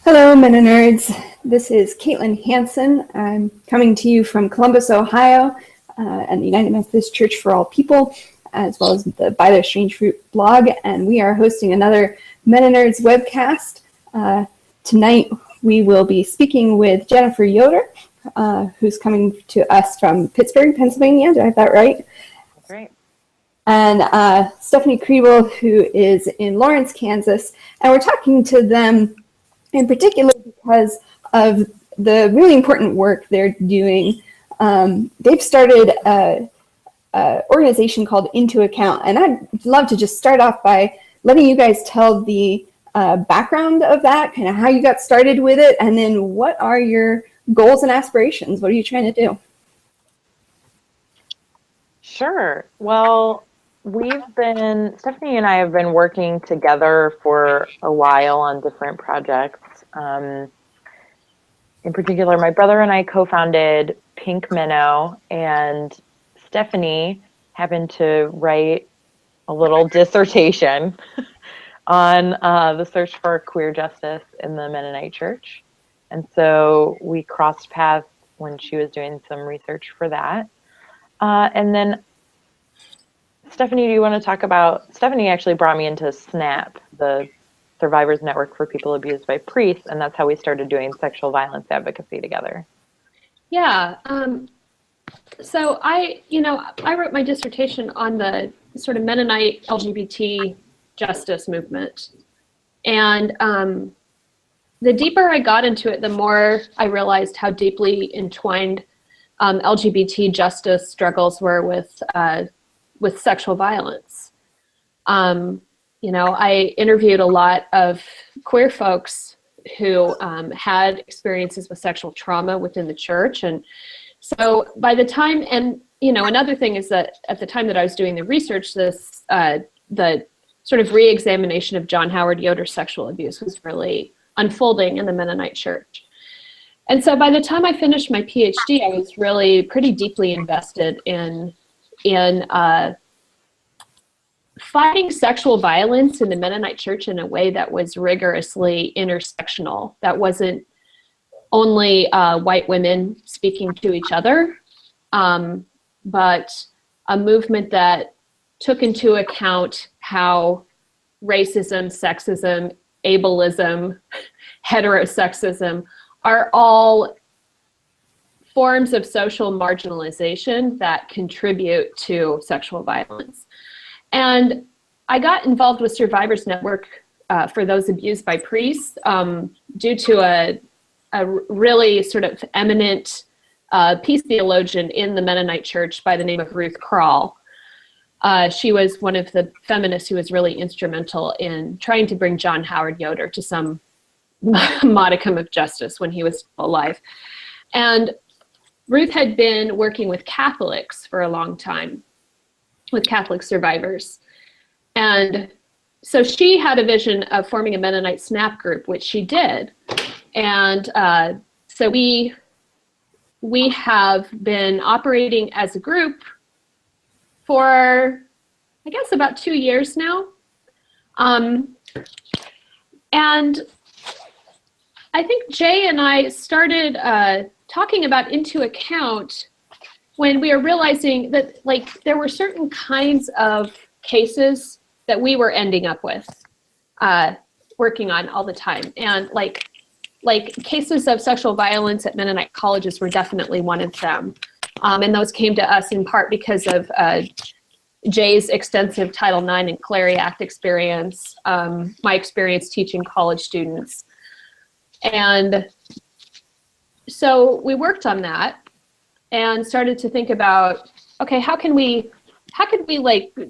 Hello, MennoNerds. This is Katelin Hansen. I'm coming to you from Columbus, Ohio, and the United Methodist Church for All People, as well as the By the Strange Fruit blog, and we are hosting another MennoNerds webcast. Tonight, we will be speaking with Jennifer Yoder, who's coming to us from Pittsburgh, Pennsylvania. Do I have that right? That's right. And Stephanie Krehbiel, who is in Lawrence, Kansas, and we're talking to them in particular because of the really important work they're doing. They've started an organization called Into Account, and I'd love to just start off by letting you guys tell the background of that, kind of how you got started with it, and then what are your goals and aspirations? What are you trying to do? Sure. Well, Stephanie and I have been working together for a while on different projects. In particular, my brother and I co-founded Pink Menno, and Stephanie happened to write a little dissertation on the search for queer justice in the Mennonite Church. And so we crossed paths when she was doing some research for that. And then Stephanie, do you want to talk about, Stephanie actually brought me into SNAP, the Survivors Network for People Abused by Priests, and that's how we started doing sexual violence advocacy together. Yeah. So I wrote my dissertation on the sort of Mennonite LGBT justice movement. And the deeper I got into it, the more I realized how deeply entwined LGBT justice struggles were with sexual violence. I interviewed a lot of queer folks who had experiences with sexual trauma within the church. And so by the time, and another thing is that at the time that I was doing the research, the sort of re-examination of Howard Yoder's sexual abuse was really unfolding in the Mennonite church. And so by the time I finished my PhD, I was really pretty deeply invested in fighting sexual violence in the Mennonite church in a way that was rigorously intersectional, that wasn't only white women speaking to each other, but a movement that took into account how racism, sexism, ableism, heterosexism are all forms of social marginalization that contribute to sexual violence. And I got involved with Survivors Network for those abused by priests due to a really sort of eminent peace theologian in the Mennonite church by the name of Ruth Krall. She was one of the feminists who was really instrumental in trying to bring Howard Yoder to some modicum of justice when he was still alive. And Ruth had been working with Catholics for a long time, with Catholic survivors. And so she had a vision of forming a Mennonite SNAP group, which she did. And so we have been operating as a group for, I guess, about 2 years now. And I think Jay and I started talking about Into Account when we were realizing that there were certain kinds of cases that we were ending up with working on all the time. And like cases of sexual violence at Mennonite colleges were definitely one of them. And those came to us in part because of Jay's extensive Title IX and Clery Act experience, my experience teaching college students. And so we worked on that and started to think about, okay, how could we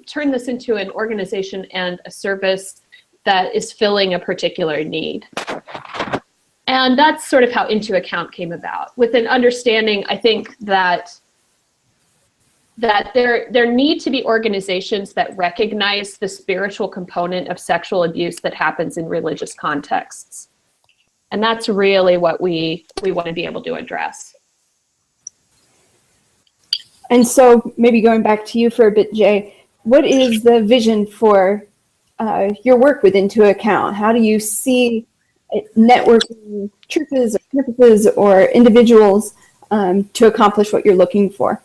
turn this into an organization and a service that is filling a particular need? And that's sort of how Into Account came about, with an understanding, I think, that there need to be organizations that recognize the spiritual component of sexual abuse that happens in religious contexts. And that's really what we want to be able to address. And so maybe going back to you for a bit, Jay, what is the vision for your work with Into Account? How do you see networking churches or campuses or individuals to accomplish what you're looking for?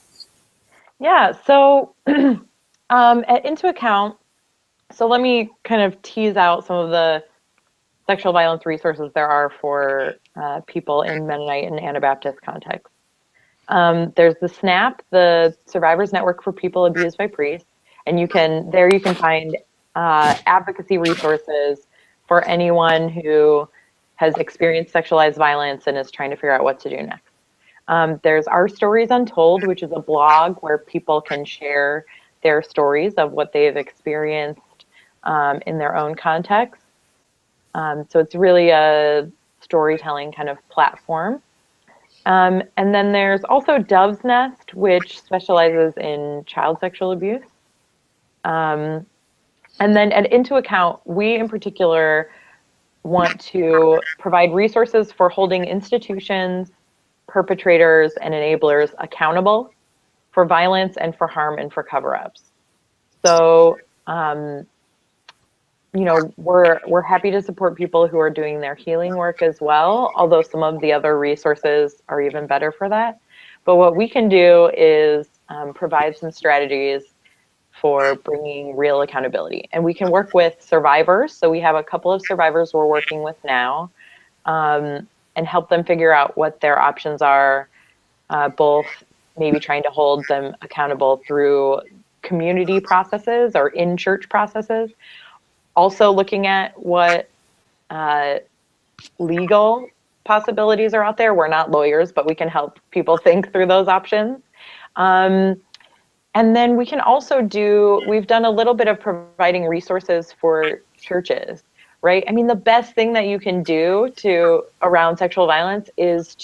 Yeah, so Into Account, so let me kind of tease out some of the sexual violence resources there are for people in Mennonite and Anabaptist contexts. There's the SNAP, the Survivors Network for People Abused by Priests, and you can find advocacy resources for anyone who has experienced sexualized violence and is trying to figure out what to do next. There's Our Stories Untold, which is a blog where people can share their stories of what they've experienced in their own context. So it's really a storytelling kind of platform. And then there's also Dove's Nest, which specializes in child sexual abuse. And then at Into Account, we in particular want to provide resources for holding institutions, perpetrators, and enablers accountable for violence and for harm and for cover-ups. So, we're happy to support people who are doing their healing work as well, although some of the other resources are even better for that. But what we can do is provide some strategies for bringing real accountability. And we can work with survivors. So we have a couple of survivors we're working with now, and help them figure out what their options are, both maybe trying to hold them accountable through community processes or in-church processes. Also looking at what legal possibilities are out there. We're not lawyers, but we can help people think through those options. And then we can also we've done a little bit of providing resources for churches, right? I mean, the best thing that you can do around sexual violence is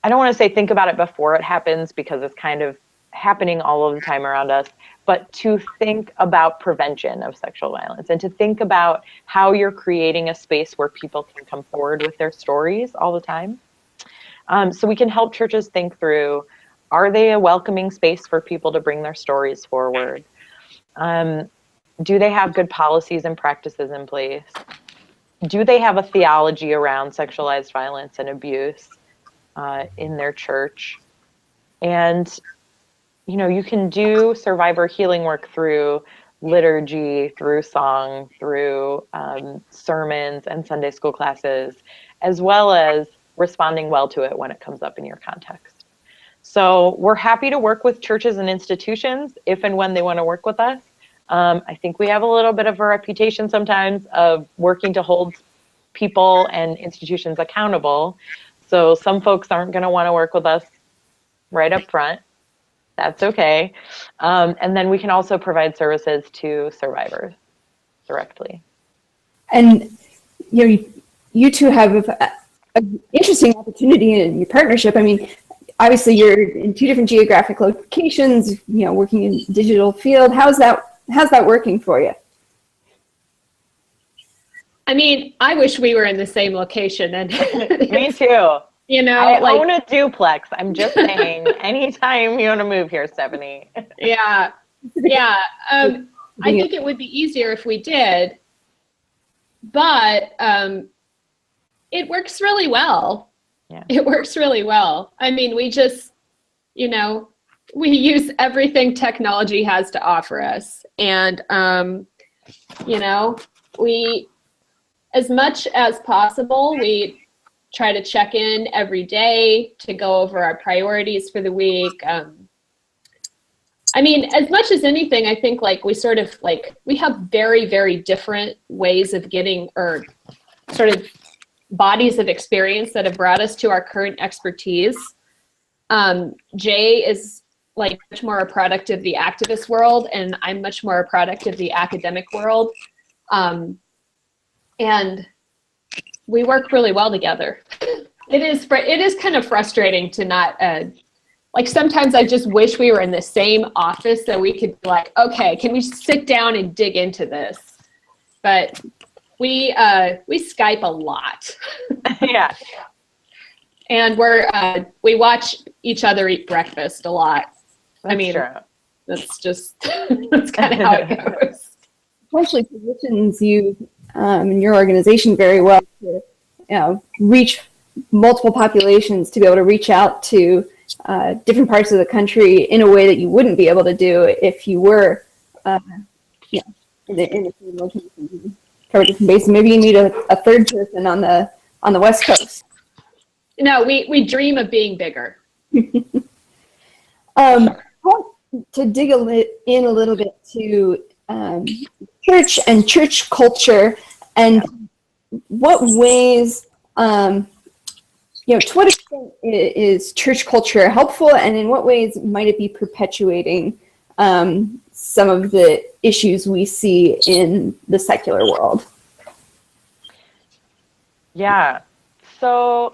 I don't want to say think about it before it happens, because it's kind of happening all of the time around us, but to think about prevention of sexual violence and to think about how you're creating a space where people can come forward with their stories all the time. So we can help churches think through, are they a welcoming space for people to bring their stories forward? Do they have good policies and practices in place? Do they have a theology around sexualized violence and abuse in their church? And, you can do survivor healing work through liturgy, through song, through sermons and Sunday school classes, as well as responding well to it when it comes up in your context. So we're happy to work with churches and institutions if and when they want to work with us. I think we have a little bit of a reputation sometimes of working to hold people and institutions accountable. So some folks aren't going to want to work with us right up front. That's okay. And then we can also provide services to survivors directly. And you two have an interesting opportunity in your partnership. I mean, obviously you're in two different geographic locations, working in digital field. How's that working for you? I mean, I wish we were in the same location. And Me too. I like, own a duplex. I'm just saying, anytime you want to move here, Stephanie. Yeah. I think it would be easier if we did, but it works really well. Yeah. It works really well. I mean, we just, we use everything technology has to offer us. And, we, as much as possible, we try to check in every day to go over our priorities for the week. I mean, as much as anything, I think we have very, very different ways of getting, or sort of bodies of experience that have brought us to our current expertise. Jay is much more a product of the activist world, and I'm much more a product of the academic world. And we work really well together. It is kind of frustrating to not, sometimes I just wish we were in the same office so we could be like, okay, can we sit down and dig into this? But we Skype a lot. Yeah. And we watch each other eat breakfast a lot. True. That's just, that's kind of how it goes. Essentially positions you and your organization very well to reach multiple populations, to be able to reach out to different parts of the country in a way that you wouldn't be able to do if you were in the same location, cover different bases. Maybe you need a third person on the West Coast. No, we dream of being bigger. To dig in a little bit to church and church culture, and what ways, to what extent is church culture helpful, and in what ways might it be perpetuating some of the issues we see in the secular world? Yeah. So,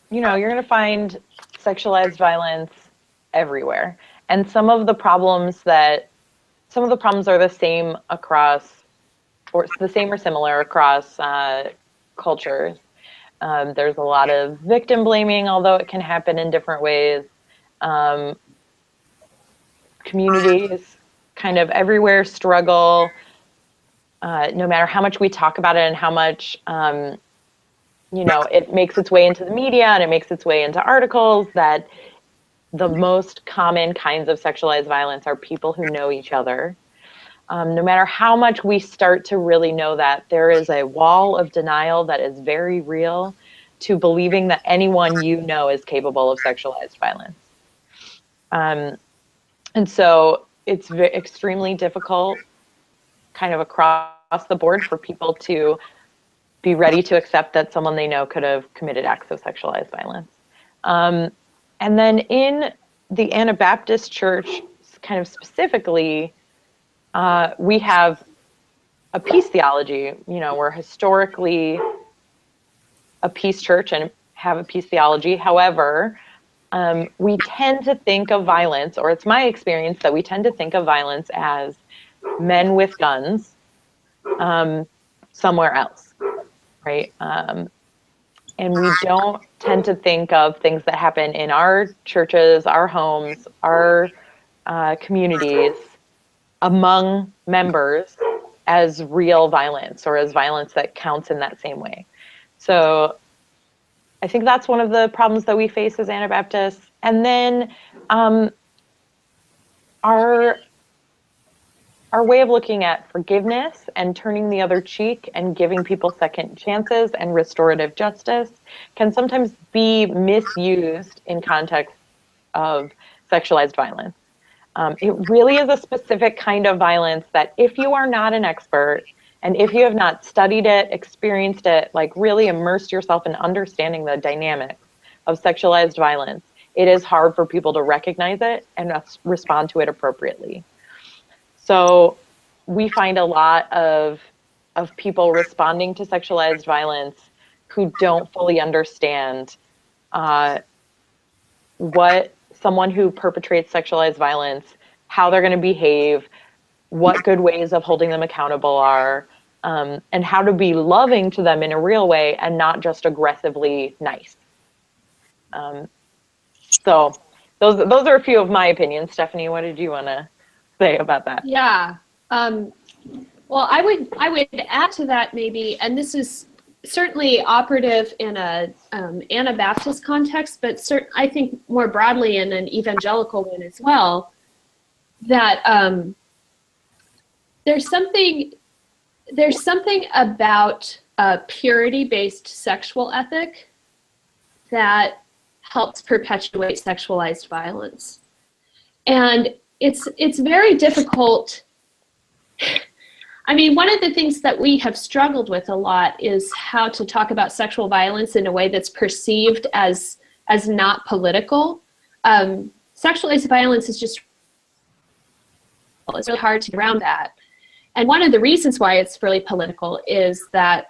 you're going to find sexualized violence everywhere. And some of the problems are the same across, or the same or similar across cultures. There's a lot of victim blaming, although it can happen in different ways. Communities kind of everywhere struggle, no matter how much we talk about it and how much, it makes its way into the media and it makes its way into articles, that the most common kinds of sexualized violence are people who know each other. No matter how much we start to really know that, there is a wall of denial that is very real to believing that anyone you know is capable of sexualized violence. And so it's extremely difficult kind of across the board for people to be ready to accept that someone they know could have committed acts of sexualized violence. And then in the Anabaptist Church, kind of specifically, we have a peace theology. We're historically a peace church and have a peace theology. However, we tend to think of violence, or it's my experience that we tend to think of violence as men with guns somewhere else, right? And we don't tend to think of things that happen in our churches, our homes, our communities, among members as real violence, or as violence that counts in that same way. So I think that's one of the problems that we face as Anabaptists. And then our way of looking at forgiveness and turning the other cheek and giving people second chances and restorative justice can sometimes be misused in context of sexualized violence. It really is a specific kind of violence that if you are not an expert, and if you have not studied it, experienced it, like really immersed yourself in understanding the dynamics of sexualized violence, it is hard for people to recognize it and respond to it appropriately. So we find a lot of people responding to sexualized violence who don't fully understand what someone who perpetrates sexualized violence, how they're going to behave, what good ways of holding them accountable are, and how to be loving to them in a real way and not just aggressively nice. So those are a few of my opinions. Stephanie, what did you want to say about that? Yeah. Well, I would add to that maybe, and this is certainly operative in a Anabaptist context, but I think more broadly in an evangelical one as well, that there's something about a purity-based sexual ethic that helps perpetuate sexualized violence. And it's very difficult. I mean, one of the things that we have struggled with a lot is how to talk about sexual violence in a way that's perceived as not political. Sexualized violence is just, it's really hard to get around that. And one of the reasons why it's really political is that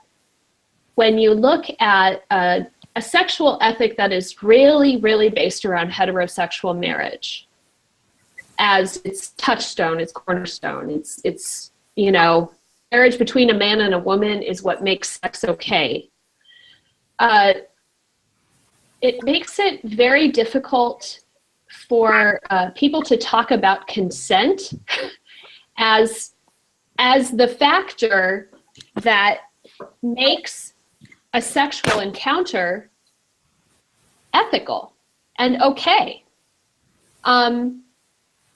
when you look at a sexual ethic that is really, really based around heterosexual marriage as its touchstone, its cornerstone, it's marriage between a man and a woman is what makes sex okay. It makes it very difficult for people to talk about consent as the factor that makes a sexual encounter ethical and okay.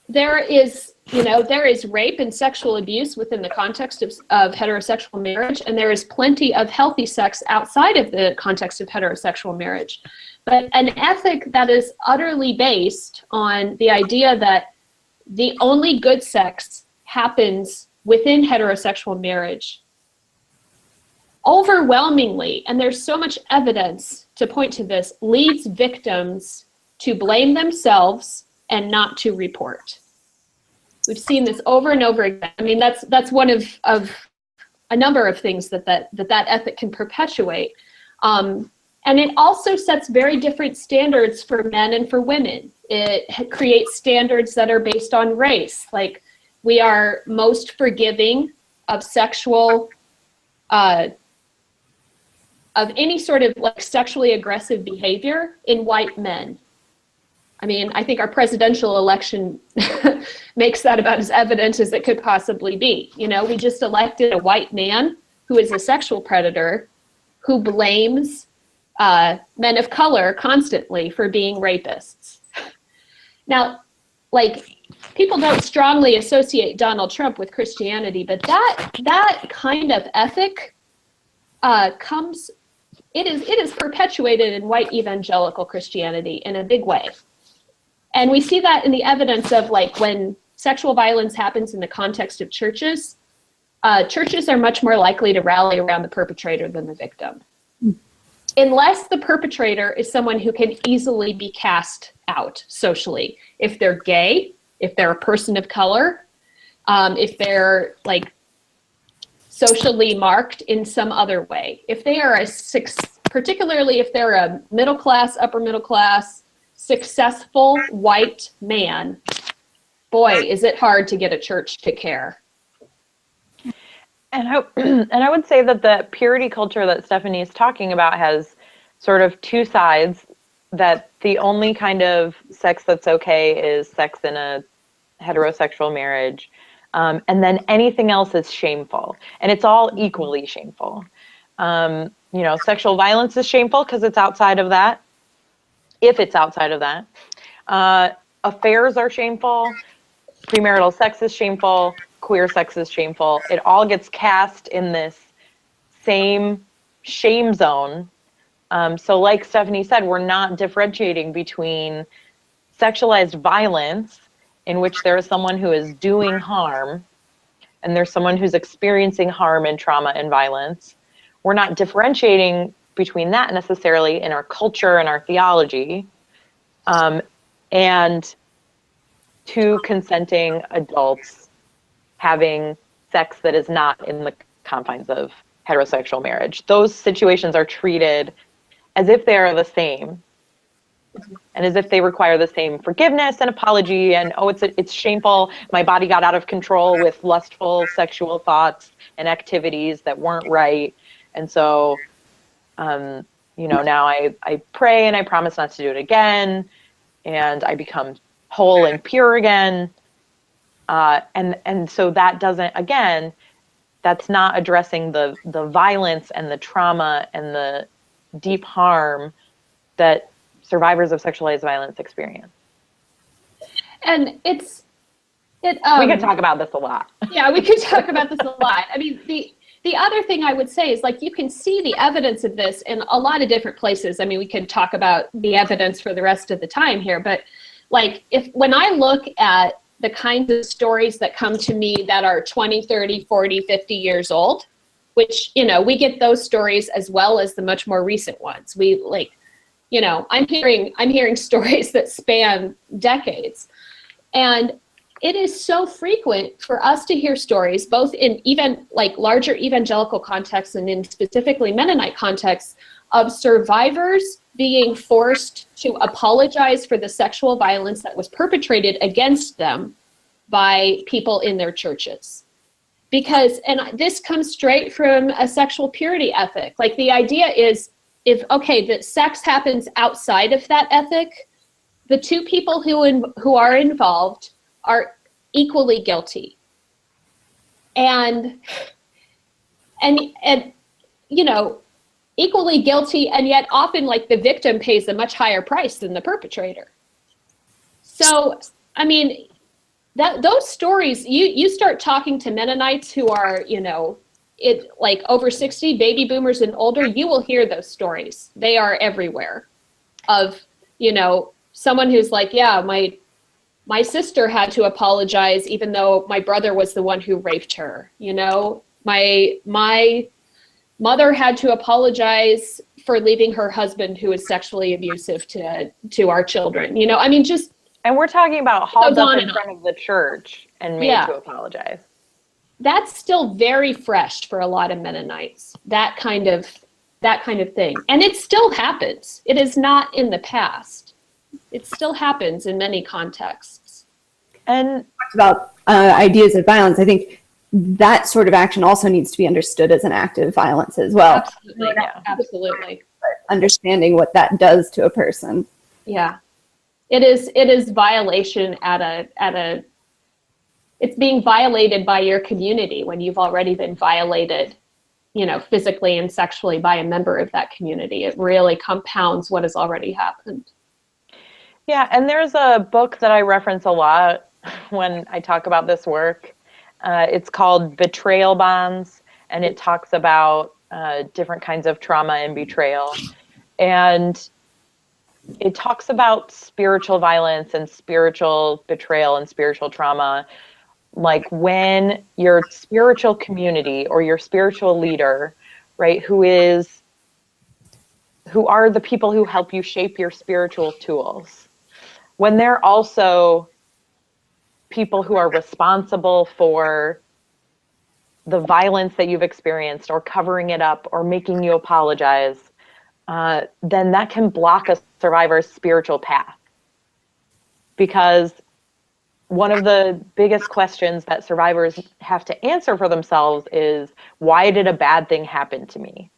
There is rape and sexual abuse within the context of heterosexual marriage, and there is plenty of healthy sex outside of the context of heterosexual marriage. But an ethic that is utterly based on the idea that the only good sex happens within heterosexual marriage, overwhelmingly, and there's so much evidence to point to this, leads victims to blame themselves and not to report. We've seen this over and over again. I mean, that's one of a number of things that ethic can perpetuate. And it also sets very different standards for men and for women. It creates standards that are based on race. Like, we are most forgiving of sexual, of any sort of like sexually aggressive behavior in white men. I mean, I think our presidential election makes that about as evident as it could possibly be. You know, we just elected a white man who is a sexual predator who blames men of color constantly for being rapists. Now, like, people don't strongly associate Donald Trump with Christianity, but that kind of ethic it is perpetuated in white evangelical Christianity in a big way. And we see that in the evidence of, like, when sexual violence happens in the context of churches, churches are much more likely to rally around the perpetrator than the victim. Unless the perpetrator is someone who can easily be cast out socially. If they're gay, if they're a person of color, if they're, like, socially marked in some other way. If they are particularly if they're a middle class, upper middle class, successful white man, boy, is it hard to get a church to care. And I would say that the purity culture that Stephanie is talking about has sort of two sides, that the only kind of sex that's okay is sex in a heterosexual marriage. And then anything else is shameful. And it's all equally shameful. You know, sexual violence is shameful because it's outside of that. If it's outside of that. Affairs are shameful. Premarital sex is shameful. Queer sex is shameful. It all gets cast in this same shame zone. So like Stephanie said, we're not differentiating between sexualized violence, in which there is someone who is doing harm, and there's someone who's experiencing harm and trauma and violence. We're not differentiating between that necessarily in our culture and our theology, and two consenting adults having sex that is not in the confines of heterosexual marriage. Those situations are treated as if they are the same, and as if they require the same forgiveness and apology, and it's shameful, my body got out of control with lustful sexual thoughts and activities that weren't right, and so you know, now I pray and I promise not to do it again, and I become whole and pure again. And so that doesn't, again, that's not addressing the violence and the trauma and the deep harm that survivors of sexualized violence experience. And we could talk about this a lot. Yeah, we could talk about this a lot. I mean, the other thing I would say is, like, you can see the evidence of this in a lot of different places. I mean, we could talk about the evidence for the rest of the time here, but, like, when I look at the kinds of stories that come to me that are 20, 30, 40, 50 years old, which, you know, we get those stories as well as the much more recent ones. We, like, you know, I'm hearing stories that span decades. And it is so frequent for us to hear stories, both in even like larger evangelical contexts and in specifically Mennonite contexts, of survivors being forced to apologize for the sexual violence that was perpetrated against them by people in their churches. Because, and this comes straight from a sexual purity ethic. Like, the idea is, that sex happens outside of that ethic, the two people who are involved are equally guilty. And and you know, equally guilty, and yet often like the victim pays a much higher price than the perpetrator. So, I mean, those stories, you start talking to Mennonites who are, you know, like over 60, baby boomers and older, you will hear those stories. They are everywhere of, you know, someone who's like, yeah, my sister had to apologize even though my brother was the one who raped her. You know, my mother had to apologize for leaving her husband who was sexually abusive to our children. You know, I mean, just. And we're talking about hauled up in front of the church and made to apologize. That's still very fresh for a lot of Mennonites, that kind of thing. And it still happens. It is not in the past. It still happens in many contexts. And about ideas of violence, I think that sort of action also needs to be understood as an act of violence as well. Absolutely, yeah. Absolutely. Understanding what that does to a person. Yeah. It is violation it's being violated by your community when you've already been violated, you know, physically and sexually by a member of that community. It really compounds what has already happened. Yeah, and there's a book that I reference a lot when I talk about this work. It's called Betrayal Bonds, and it talks about different kinds of trauma and betrayal. And it talks about spiritual violence and spiritual betrayal and spiritual trauma. Like when your spiritual community or your spiritual leader, right, who are the people who help you shape your spiritual tools, when they're also people who are responsible for the violence that you've experienced or covering it up or making you apologize, then that can block a survivor's spiritual path. Because one of the biggest questions that survivors have to answer for themselves is, why did a bad thing happen to me?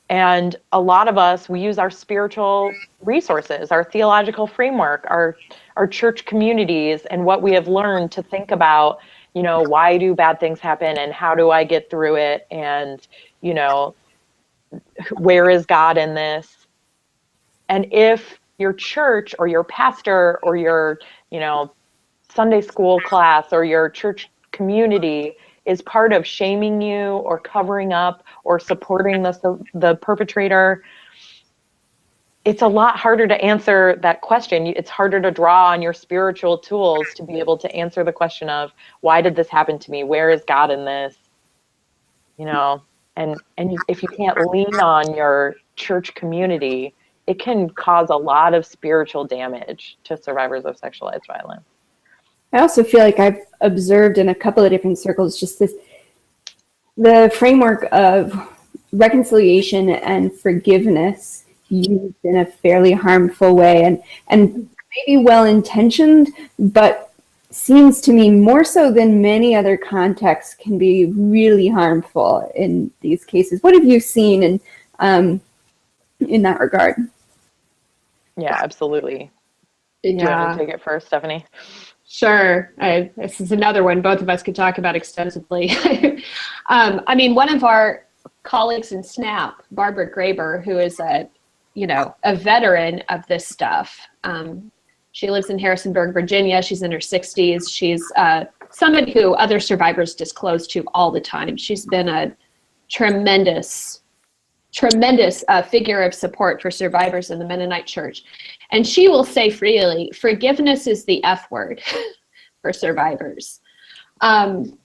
And a lot of us, we use our spiritual resources, our theological framework, our church communities, and what we have learned to think about, you know, why do bad things happen and how do I get through it? And, you know, where is God in this? And if your church or your pastor or your, you know, Sunday school class or your church community is part of shaming you or covering up or supporting the perpetrator, it's a lot harder to answer that question. It's harder to draw on your spiritual tools to be able to answer the question of, why did this happen to me? Where is God in this? You know, and if you can't lean on your church community, it can cause a lot of spiritual damage to survivors of sexualized violence. I also feel like I've observed in a couple of different circles just the framework of reconciliation and forgiveness used in a fairly harmful way and maybe well-intentioned, but seems to me more so than many other contexts can be really harmful in these cases. What have you seen in that regard? Yeah, absolutely. Do you want to take it first, Stephanie? Sure. This is another one both of us could talk about extensively. I mean, one of our colleagues in SNAP, Barbara Graber, who is a veteran of this stuff. She lives in Harrisonburg, Virginia. She's in her 60s. She's somebody who other survivors disclose to all the time. She's been a tremendous figure of support for survivors in the Mennonite Church. And she will say freely, forgiveness is the F word for survivors. And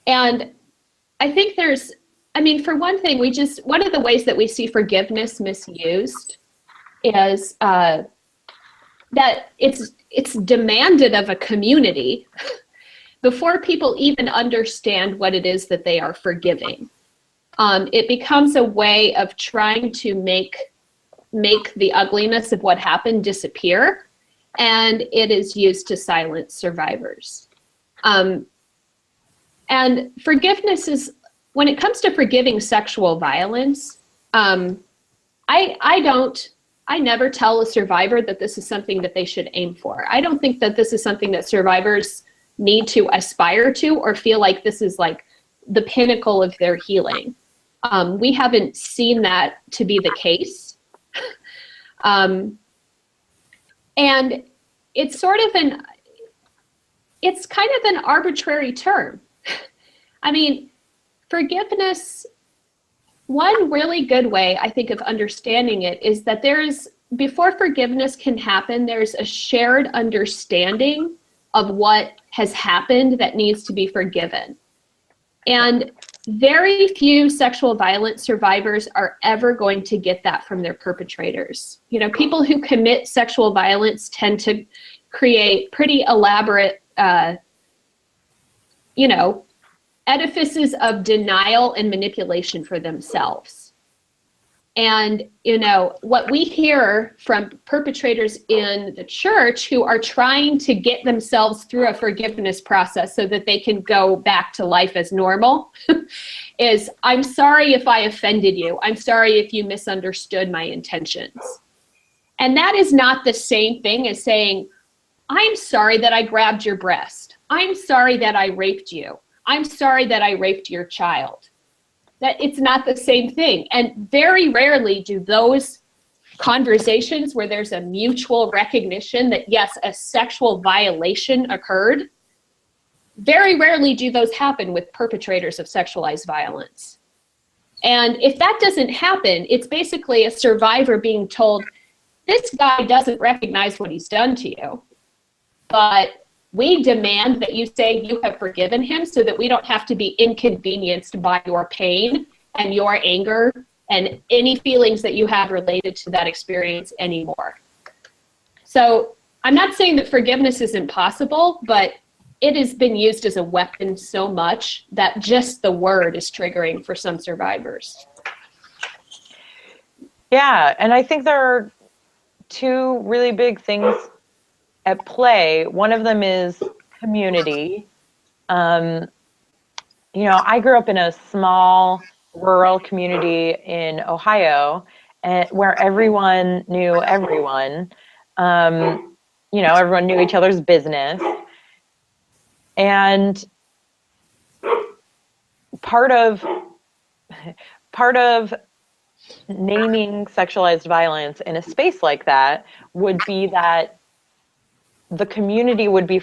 I think for one thing, one of the ways that we see forgiveness misused is that it's demanded of a community before people even understand what it is that they are forgiving. It becomes a way of trying to make the ugliness of what happened disappear, and it is used to silence survivors. And forgiveness is, when it comes to forgiving sexual violence, I never tell a survivor that this is something that they should aim for. I don't think that this is something that survivors need to aspire to or feel like this is like the pinnacle of their healing. We haven't seen that to be the case. And it's sort of it's kind of an arbitrary term. I mean, forgiveness, one really good way, I think, of understanding it is that before forgiveness can happen, there's a shared understanding of what has happened that needs to be forgiven. And very few sexual violence survivors are ever going to get that from their perpetrators. You know, people who commit sexual violence tend to create pretty elaborate, edifices of denial and manipulation for themselves. And, what we hear from perpetrators in the church who are trying to get themselves through a forgiveness process so that they can go back to life as normal is, I'm sorry if I offended you. I'm sorry if you misunderstood my intentions. And that is not the same thing as saying, I'm sorry that I grabbed your breast. I'm sorry that I raped you. I'm sorry that I raped your child. That it's not the same thing. And very rarely do those conversations where there's a mutual recognition that, yes, a sexual violation occurred, very rarely do those happen with perpetrators of sexualized violence. And if that doesn't happen, it's basically a survivor being told, this guy doesn't recognize what he's done to you, but we demand that you say you have forgiven him so that we don't have to be inconvenienced by your pain and your anger and any feelings that you have related to that experience anymore. So I'm not saying that forgiveness is impossible, but it has been used as a weapon so much that just the word is triggering for some survivors. Yeah, and I think there are two really big things at play. One of them is community. I grew up in a small rural community in Ohio, where everyone knew everyone. Everyone knew each other's business. And part of naming sexualized violence in a space like that would be that the community would be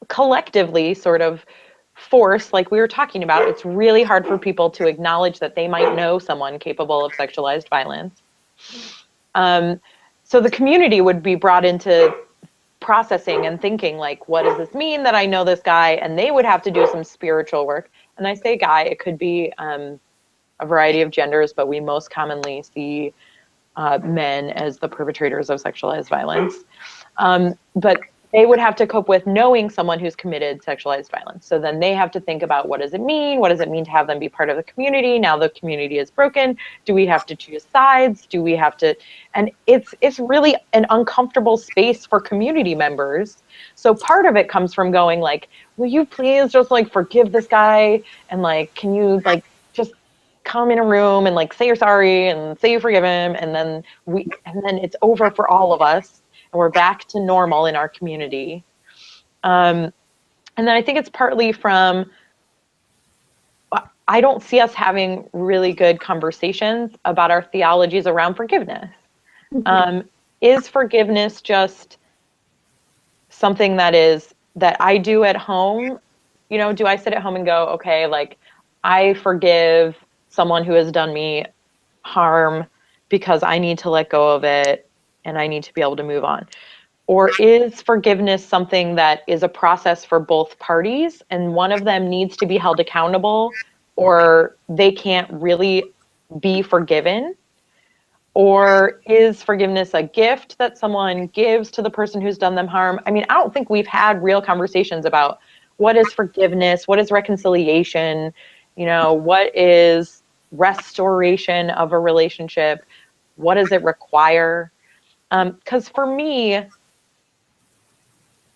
collectively sort of forced, like we were talking about. It's really hard for people to acknowledge that they might know someone capable of sexualized violence. So the community would be brought into processing and thinking, like, what does this mean that I know this guy? And they would have to do some spiritual work. And I say guy, it could be a variety of genders, but we most commonly see men as the perpetrators of sexualized violence. But they would have to cope with knowing someone who's committed sexualized violence. So then they have to think about, what does it mean? What does it mean to have them be part of the community? Now the community is broken. Do we have to choose sides? Do we have to? And it's really an uncomfortable space for community members. So part of it comes from going like, will you please just like forgive this guy? And like, can you like just come in a room and like say you're sorry and say you forgive him? And then it's over for all of us. And we're back to normal in our community. And then I think it's partly from, I don't see us having really good conversations about our theologies around forgiveness. Mm-hmm. Is forgiveness just something that I do at home? Do I sit at home and go, okay, like I forgive someone who has done me harm because I need to let go of it and I need to be able to move on? Or is forgiveness something that is a process for both parties and one of them needs to be held accountable or they can't really be forgiven? Or is forgiveness a gift that someone gives to the person who's done them harm? I mean, I don't think we've had real conversations about what is forgiveness, what is reconciliation, what is restoration of a relationship, what does it require? Because for me,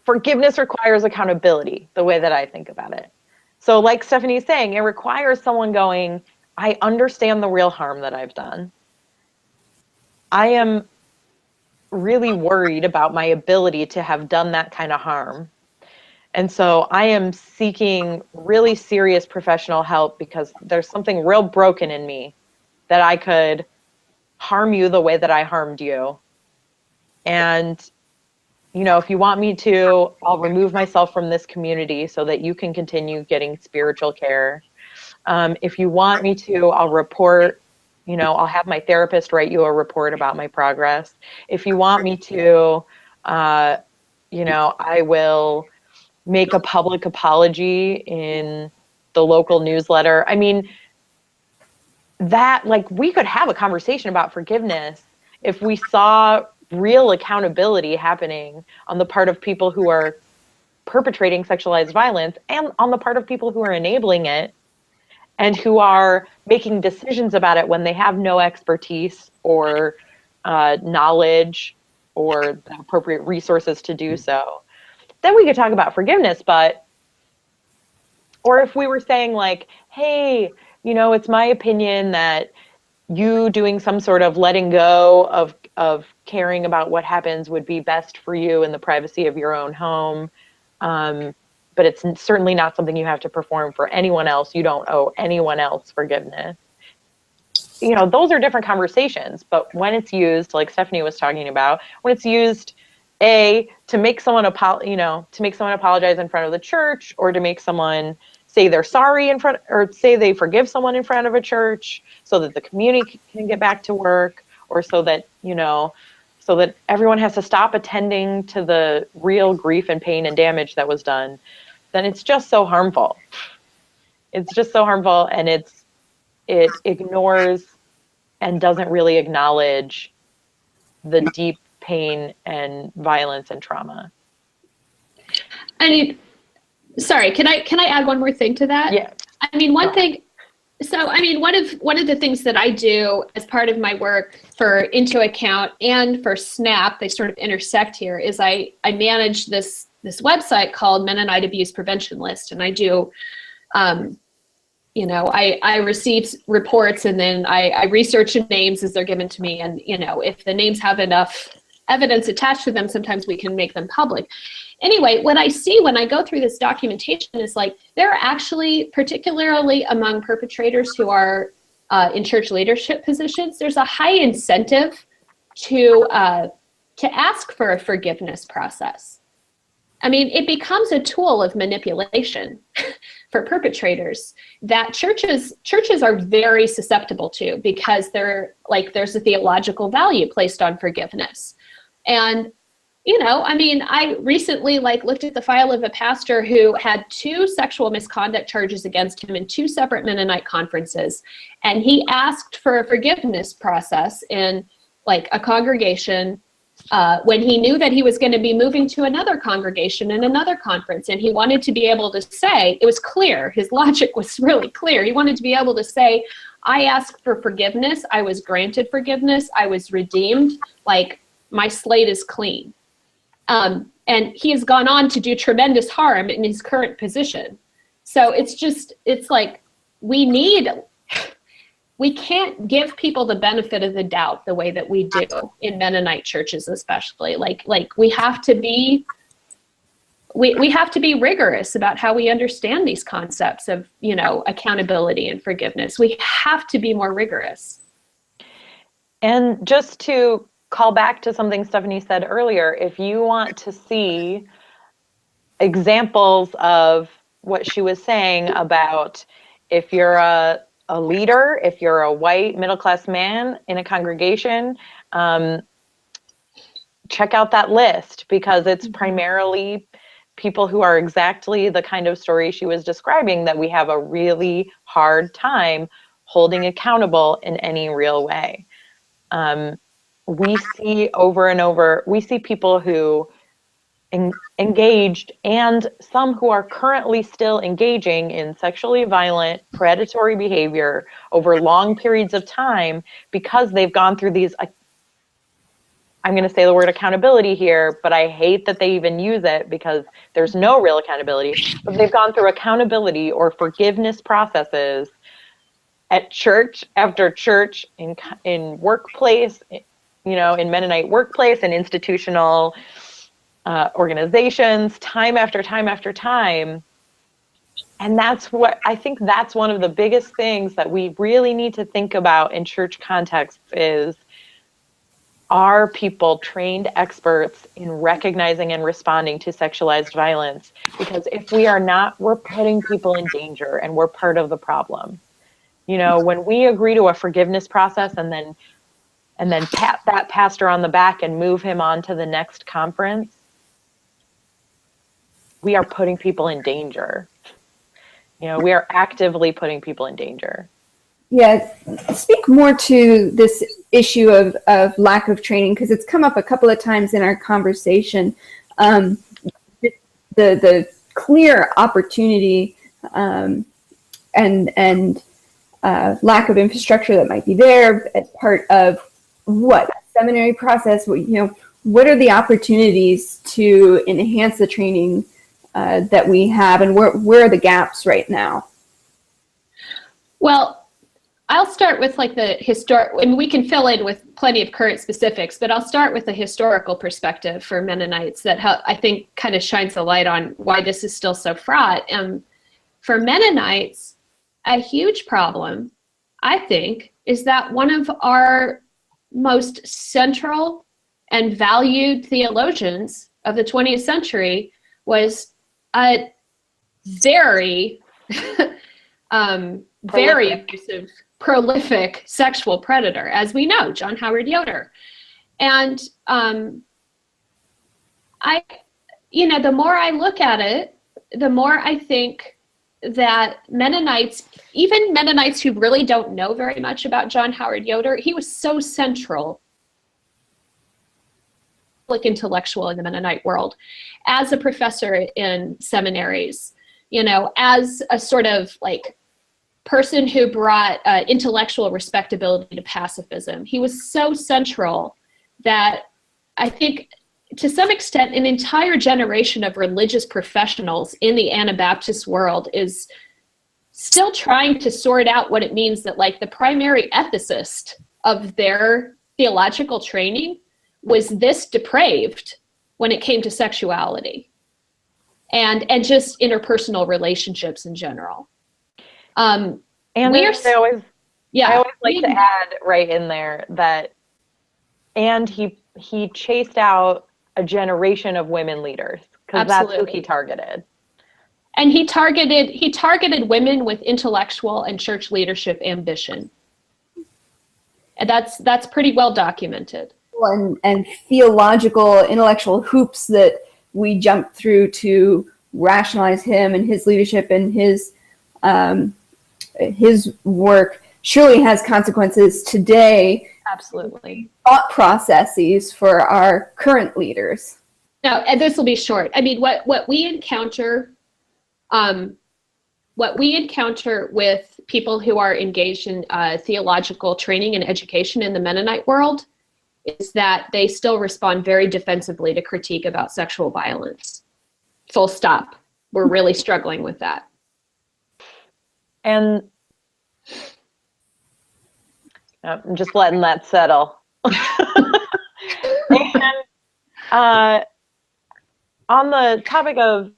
forgiveness requires accountability, the way that I think about it. So like Stephanie's saying, it requires someone going, I understand the real harm that I've done. I am really worried about my ability to have done that kind of harm. And so I am seeking really serious professional help because there's something real broken in me that I could harm you the way that I harmed you. And, if you want me to, I'll remove myself from this community so that you can continue getting spiritual care. If you want me to, I'll report, I'll have my therapist write you a report about my progress. If you want me to, I will make a public apology in the local newsletter. I mean, that, like, we could have a conversation about forgiveness if we saw real accountability happening on the part of people who are perpetrating sexualized violence and on the part of people who are enabling it and who are making decisions about it when they have no expertise or knowledge or the appropriate resources to do so. Then we could talk about forgiveness, or if we were saying like, hey, it's my opinion that you doing some sort of letting go of caring about what happens would be best for you in the privacy of your own home. But it's certainly not something you have to perform for anyone else. You don't owe anyone else forgiveness. Those are different conversations. But when it's used, like Stephanie was talking about, when it's used, to make someone apologize in front of the church, or to make someone say they're sorry in front, or say they forgive someone in front of a church so that the community can get back to work, or so that everyone has to stop attending to the real grief and pain and damage that was done, then it's just so harmful. It's just so harmful, and it ignores and doesn't really acknowledge the deep pain and violence and trauma. I mean, sorry, can I add one more thing to that? Yeah. I mean, one thing. So, I mean, one of the things that I do as part of my work for Into Account and for SNAP, they sort of intersect here, is I manage this website called Mennonite Abuse Prevention List, and I do, I receive reports, and then I research the names as they're given to me, and if the names have enough evidence attached to them, sometimes we can make them public. Anyway, what I see when I go through this documentation is like, there are actually, particularly among perpetrators who are in church leadership positions, there's a high incentive to ask for a forgiveness process. I mean, it becomes a tool of manipulation for perpetrators that churches are very susceptible to, because there's a theological value placed on forgiveness. And I mean, I recently looked at the file of a pastor who had 2 sexual misconduct charges against him in 2 separate Mennonite conferences. And he asked for a forgiveness process in a congregation when he knew that he was going to be moving to another congregation in another conference. And he wanted to be able to say, it was clear, his logic was really clear. He wanted to be able to say, I asked for forgiveness, I was granted forgiveness, I was redeemed, my slate is clean. And he has gone on to do tremendous harm in his current position. So it's like, we can't give people the benefit of the doubt the way that we do in Mennonite churches, especially. We have to be rigorous about how we understand these concepts of, accountability and forgiveness. We have to be more rigorous. And just to call back to something Stephanie said earlier, if you want to see examples of what she was saying about, if you're a leader, if you're a white middle-class man in a congregation, check out that list, because it's primarily people who are exactly the kind of story she was describing that we have a really hard time holding accountable in any real way. We see over and over, we see people who engaged, and some who are currently still engaging in sexually violent, predatory behavior over long periods of time, because they've gone through these, I'm going to say the word accountability here, but I hate that they even use it because there's no real accountability, but they've gone through accountability or forgiveness processes at church after church, in workplace, in Mennonite workplace and institutional organizations time after time after time. And that's what I think that's one of the biggest things that we really need to think about in church contexts is, are people trained experts in recognizing and responding to sexualized violence? Because if we are not, we're putting people in danger and we're part of the problem. You know, when we agree to a forgiveness process and then pat that pastor on the back and move him on to the next conference, we are putting people in danger. You know, we are actively putting people in danger. Yeah, speak more to this issue of lack of training, because it's come up a couple of times in our conversation. The clear opportunity and lack of infrastructure that might be there as part of what seminary process. You know, what are the opportunities to enhance the training that we have, and where are the gaps right now? Well, I'll start with like the historic, and we can fill in with plenty of current specifics, but I'll start with the historical perspective for Mennonites that I think kind of shines a light on why this is still so fraught. For Mennonites, a huge problem, I think, is that one of our most central and valued theologians of the 20th century was a very, very abusive, prolific sexual predator, as we know, John Howard Yoder. And the more I look at it, the more I think that Mennonites, even Mennonites who really don't know very much about John Howard Yoder, he was so central, like intellectual in the Mennonite world, as a professor in seminaries, you know, as a sort of like person who brought intellectual respectability to pacifism. He was so central that I think, to some extent, an entire generation of religious professionals in the Anabaptist world is still trying to sort out what it means that, like, the primary ethicist of their theological training was this depraved when it came to sexuality and just interpersonal relationships in general. And I always like to add right in there that, and he chased out a generation of women leaders, because that's who he targeted. And he targeted women with intellectual and church leadership ambition. And that's pretty well documented. And theological, intellectual hoops that we jump through to rationalize him and his leadership and his work surely has consequences today. Absolutely. Thought processes for our current leaders. Now, and this will be short. I mean, what we encounter with people who are engaged in theological training and education in the Mennonite world is that they still respond very defensively to critique about sexual violence. Full stop. We're really struggling with that. And I'm just letting that settle. And on the topic of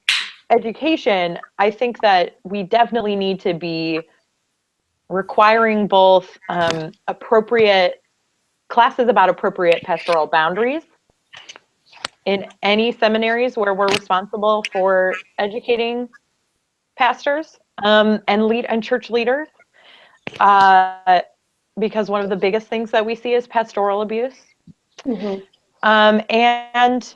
education, I think that we definitely need to be requiring both appropriate classes about appropriate pastoral boundaries in any seminaries where we're responsible for educating pastors and church leaders, because one of the biggest things that we see is pastoral abuse. Mm-hmm. And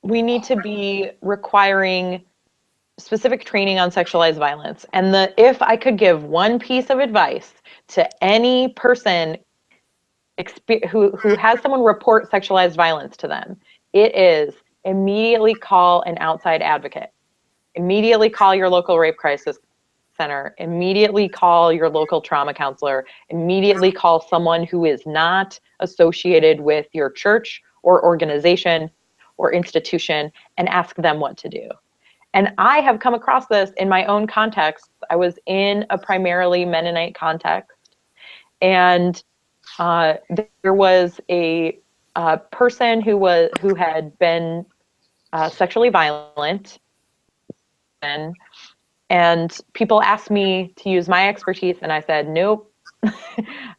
we need to be requiring specific training on sexualized violence. And if I could give one piece of advice to any person who has someone report sexualized violence to them, it is immediately call an outside advocate. Immediately call your local rape crisis center. Immediately call your local trauma counselor. Immediately call someone who is not associated with your church or organization or institution and ask them what to do. And I have come across this in my own context. I was in a primarily Mennonite context, and there was a a person who had been sexually violent, and people asked me to use my expertise, and I said, nope.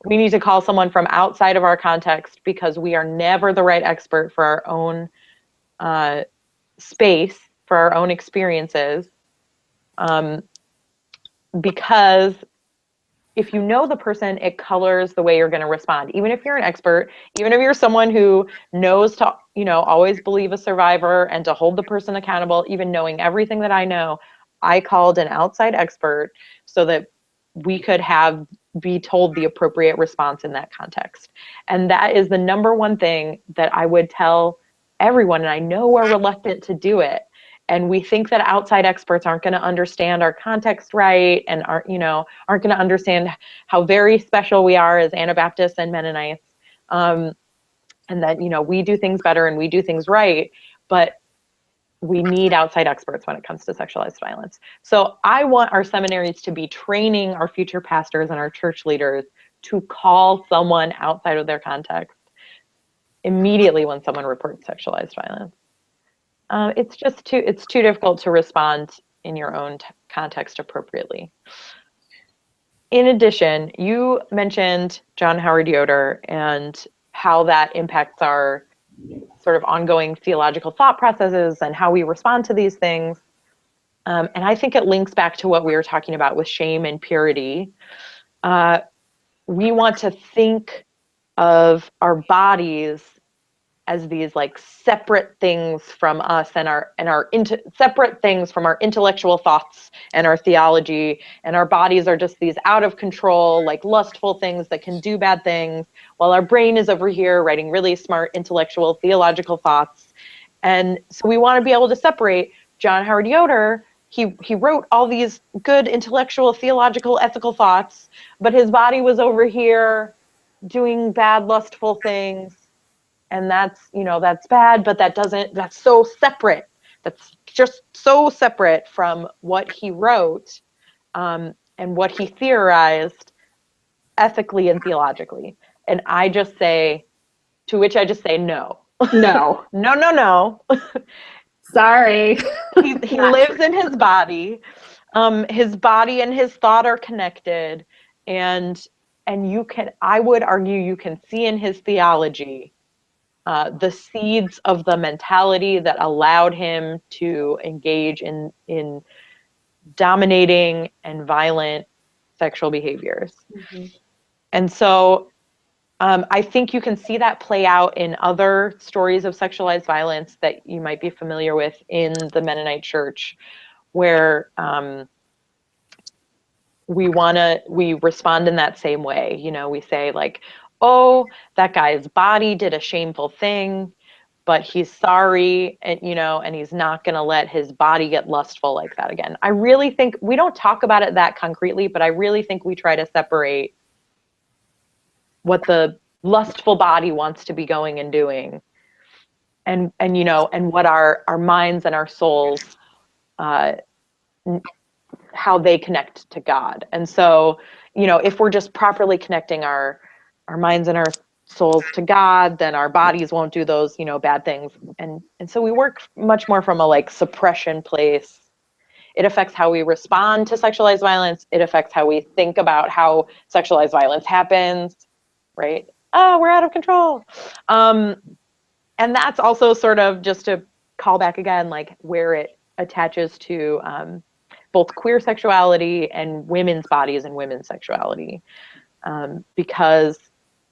We need to call someone from outside of our context, because we are never the right expert for our own space, for our own experiences. Because if you know the person, it colors the way you're going to respond. Even if you're an expert, even if you're someone who knows to, always believe a survivor and to hold the person accountable, even knowing everything that I know, I called an outside expert so that we could be told the appropriate response in that context. And that is the number one thing that I would tell everyone, and I know we're reluctant to do it. And we think that outside experts aren't going to understand our context right, and aren't going to understand how very special we are as Anabaptists and Mennonites, and that we do things better and we do things right, but we need outside experts when it comes to sexualized violence. So I want our seminaries to be training our future pastors and our church leaders to call someone outside of their context immediately when someone reports sexualized violence. It's too difficult to respond in your own context appropriately. In addition, you mentioned John Howard Yoder and how that impacts our sort of ongoing theological thought processes and how we respond to these things. And I think it links back to what we were talking about with shame and purity. We want to think of our bodies as these like separate things from us and separate things from our intellectual thoughts and our theology, and our bodies are just these out of control, like lustful things that can do bad things, while our brain is over here writing really smart intellectual theological thoughts. And so we want to be able to separate. John Howard Yoder, he wrote all these good intellectual, theological, ethical thoughts, but his body was over here doing bad, lustful things. And that's bad, but that's so separate. That's just so separate from what he wrote, and what he theorized ethically and theologically. And to which I just say, no. No. No. Sorry. He lives in his body. His body and his thought are connected. And I would argue you can see in his theology the seeds of the mentality that allowed him to engage in dominating and violent sexual behaviors. Mm-hmm. And so I think you can see that play out in other stories of sexualized violence that you might be familiar with in the Mennonite Church, where we respond in that same way. We say like, oh, that guy's body did a shameful thing, but he's sorry, and he's not going to let his body get lustful like that again. I really think we don't talk about it that concretely, but I really think we try to separate what the lustful body wants to be going and doing, and what our minds and our souls, how they connect to God. And so, if we're just properly connecting our minds and our souls to God, then our bodies won't do those, bad things. And so we work much more from a like suppression place. It affects how we respond to sexualized violence. It affects how we think about how sexualized violence happens, right? Oh, we're out of control. And that's also sort of, just to call back again, like where it attaches to both queer sexuality and women's bodies and women's sexuality, because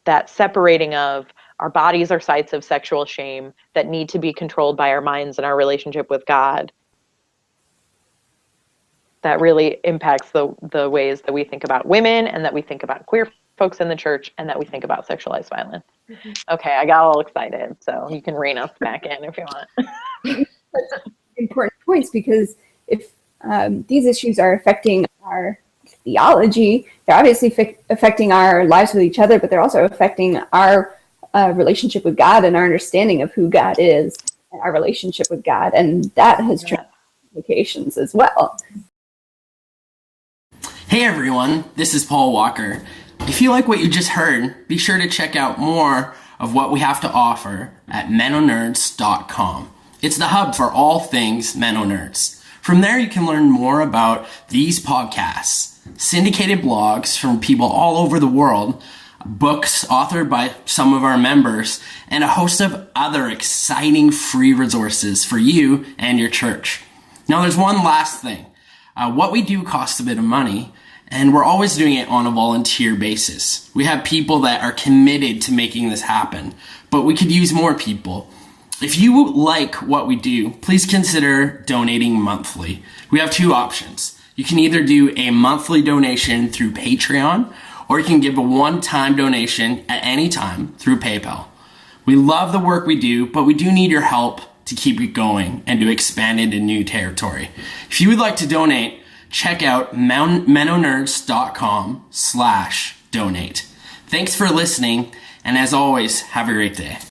that separating of our bodies are sites of sexual shame that need to be controlled by our minds and our relationship with God, that really impacts the ways that we think about women and that we think about queer folks in the church and that we think about sexualized violence. Mm-hmm. Okay, I got all excited, so you can rein us back in if you want. That's important points, because if these issues are affecting our theology, they're obviously affecting our lives with each other, but they're also affecting our relationship with God and our understanding of who God is and our relationship with God. And that has implications as well. Hey everyone, this is Paul Walker. If you like what you just heard, be sure to check out more of what we have to offer at MennoNerds.com. It's the hub for all things MennoNerds. From there, you can learn more about these podcasts, syndicated blogs from people all over the world, books authored by some of our members, and a host of other exciting free resources for you and your church. Now, there's one last thing. What we do costs a bit of money, and we're always doing it on a volunteer basis. We have people that are committed to making this happen, but we could use more people. If you like what we do, please consider donating monthly. We have two options. You can either do a monthly donation through Patreon, or you can give a one-time donation at any time through PayPal. We love the work we do, but we do need your help to keep it going and to expand into new territory. If you would like to donate, check out MennoNerds.com/donate. Thanks for listening, and as always, have a great day.